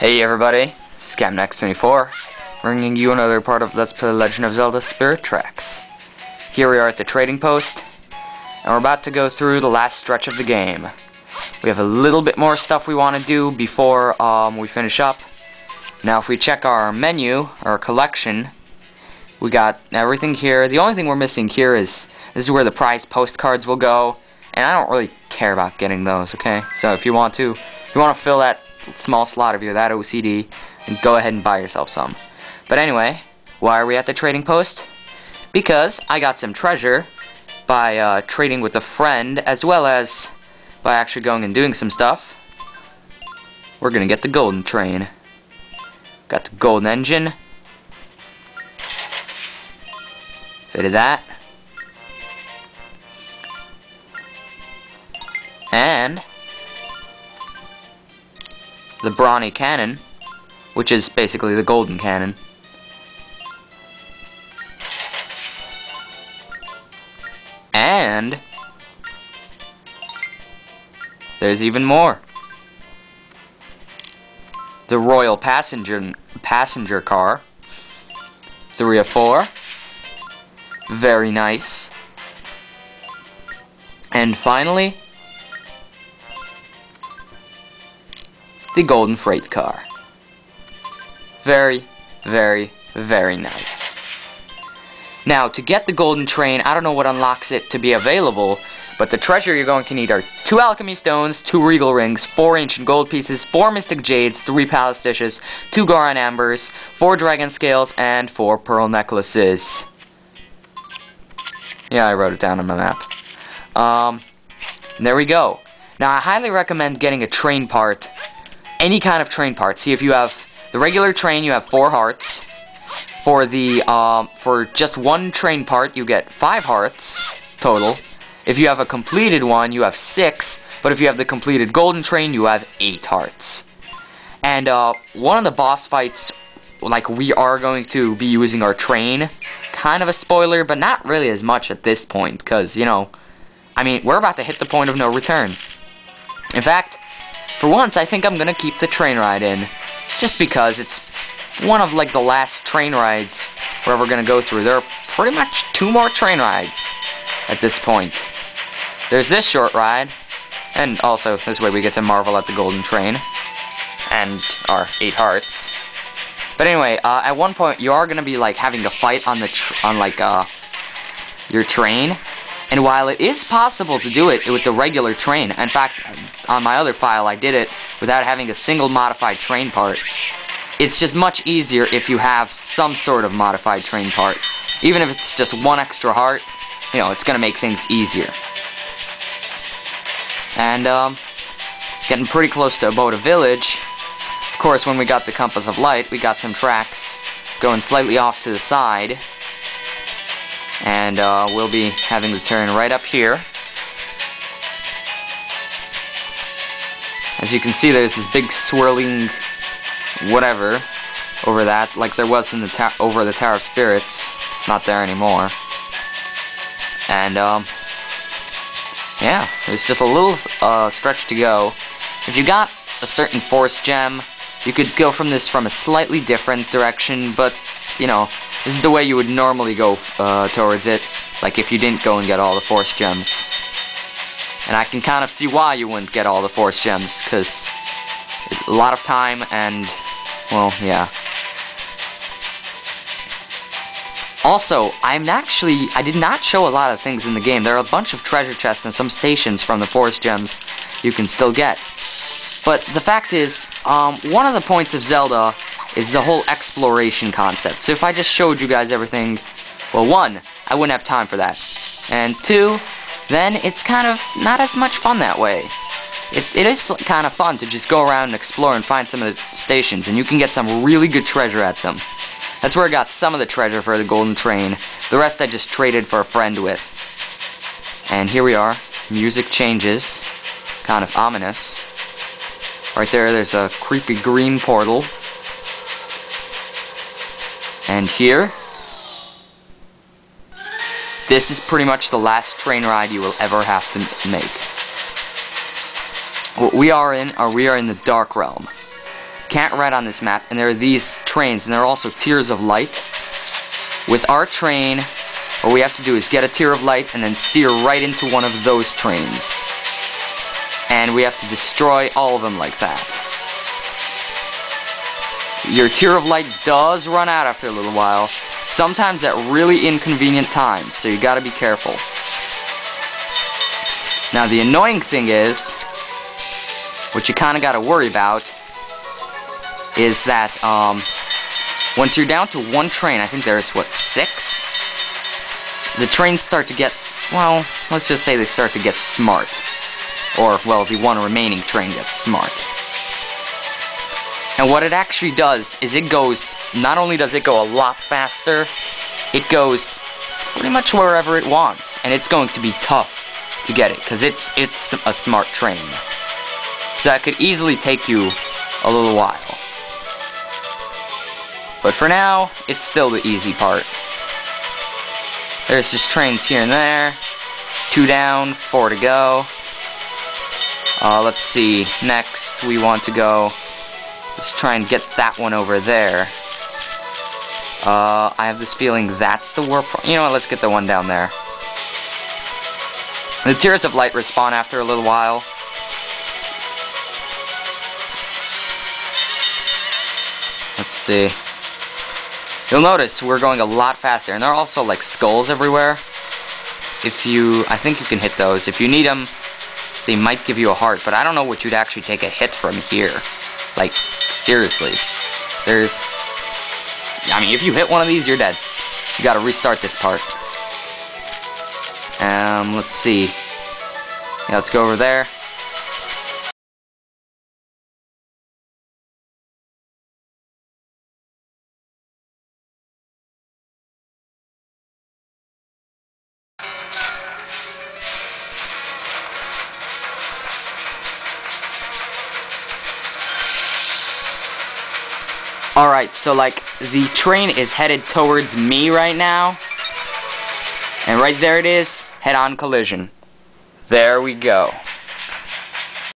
Hey everybody, ScamNext24, bringing you another part of Let's Play The Legend of Zelda Spirit Tracks. Here we are at the trading post, and we're about to go through the last stretch of the game. We have a little bit more stuff we want to do before we finish up. Now if we check our menu, our collection, we got everything here. The only thing we're missing here is, this is where the prize postcards will go, and I don't really care about getting those, okay? So if you want to fill that small slot of your that OCD, and go ahead and buy yourself some. But anyway, why are we at the trading post? Because I got some treasure by trading with a friend, as well as by actually going and doing some stuff. We're gonna get the golden train. Got the golden engine. Fitted that. And the brawny cannon, which is basically the golden cannon. And there's even more. The royal passenger car. 3 of 4. Very nice. And finally, the golden freight car. Very, very, very nice. Now, to get the golden train, I don't know what unlocks it to be available, but the treasure you're going to need are 2 alchemy stones, 2 regal rings, 4 ancient gold pieces, 4 mystic jades, 3 palace dishes, 2 Goron ambers, 4 dragon scales, and 4 pearl necklaces. Yeah, I wrote it down on my map. There we go. Now, I highly recommend getting a train part. Any kind of train part. See, if you have the regular train, you have 4 hearts. For just one train part, you get 5 hearts total. If you have a completed one, you have 6. But if you have the completed golden train, you have 8 hearts. And one of the boss fights, like, we are going to be using our train. Kind of a spoiler, but not really as much at this point, because, you know, I mean, we're about to hit the point of no return. In fact, for once, I think I'm gonna keep the train ride in, just because it's one of, like, the last train rides we're ever gonna go through. There are pretty much 2 more train rides at this point. There's this short ride, and also this way we get to marvel at the golden train and our 8 hearts. But anyway, at one point you are gonna be, like, having a fight on your train. And while it is possible to do it with the regular train, in fact, on my other file I did it without having a single modified train part, it's just much easier if you have some sort of modified train part. Even if it's just 1 extra heart, you know, it's going to make things easier. And, getting pretty close to Aboda Village. Of course, when we got the Compass of Light, we got some tracks going slightly off to the side. And we'll be having the turn right up here. As you can see, there's this big swirling whatever over that, like there was in the over the Tower of Spirits. It's not there anymore. And yeah, there's just a little stretch to go. If you got a certain force gem, you could go from a slightly different direction, but you know, this is the way you would normally go towards it, like if you didn't go and get all the force gems. And I can kind of see why you wouldn't get all the force gems, because a lot of time and, well, yeah. Also, I did not show a lot of things in the game. There are a bunch of treasure chests and some stations from the force gems you can still get. But the fact is, one of the points of Zelda is the whole exploration concept. So if I just showed you guys everything, well, 1, I wouldn't have time for that. And 2, then it's kind of not as much fun that way. It is kind of fun to just go around and explore and find some of the stations, and you can get some really good treasure at them. That's where I got some of the treasure for the golden train. The rest I just traded for a friend with. And here we are. Music changes. Kind of ominous. Right there's a creepy green portal. And here, this is pretty much the last train ride you will ever have to make. What we are in the Dark Realm. can't ride on this map, and there are these trains, and there are also tiers of light. With our train, what we have to do is get a tier of light and then steer right into one of those trains. And we have to destroy all of them like that. Your tier of light does run out after a little while, sometimes at really inconvenient times, so you gotta be careful. Now the annoying thing is, what you kinda gotta worry about, is that once you're down to one train, I think there's, what, 6? The trains start to get, well, let's just say they start to get smart. Or, well, the one remaining train gets smart. And what it actually does is it goes, not only does it go a lot faster, it goes pretty much wherever it wants. And it's going to be tough to get it, because it's a smart train. So that could easily take you a little while. But for now, it's still the easy part. There's just trains here and there. 2 down, 4 to go. Let's see. Next, we want to go. Let's try and get that one over there. I have this feeling that's the warp. You know what? Let's get the one down there. The tiers of light respawn after a little while. Let's see. You'll notice we're going a lot faster, and there are also like skulls everywhere. I think you can hit those. If you need them, they might give you a heart, but I don't know what you'd actually take a hit from here. Like, seriously. I mean, if you hit one of these, you're dead. You gotta restart this part. Let's see. Yeah, let's go over there. Alright, so like, the train is headed towards me right now. And right there it is, head-on collision. There we go.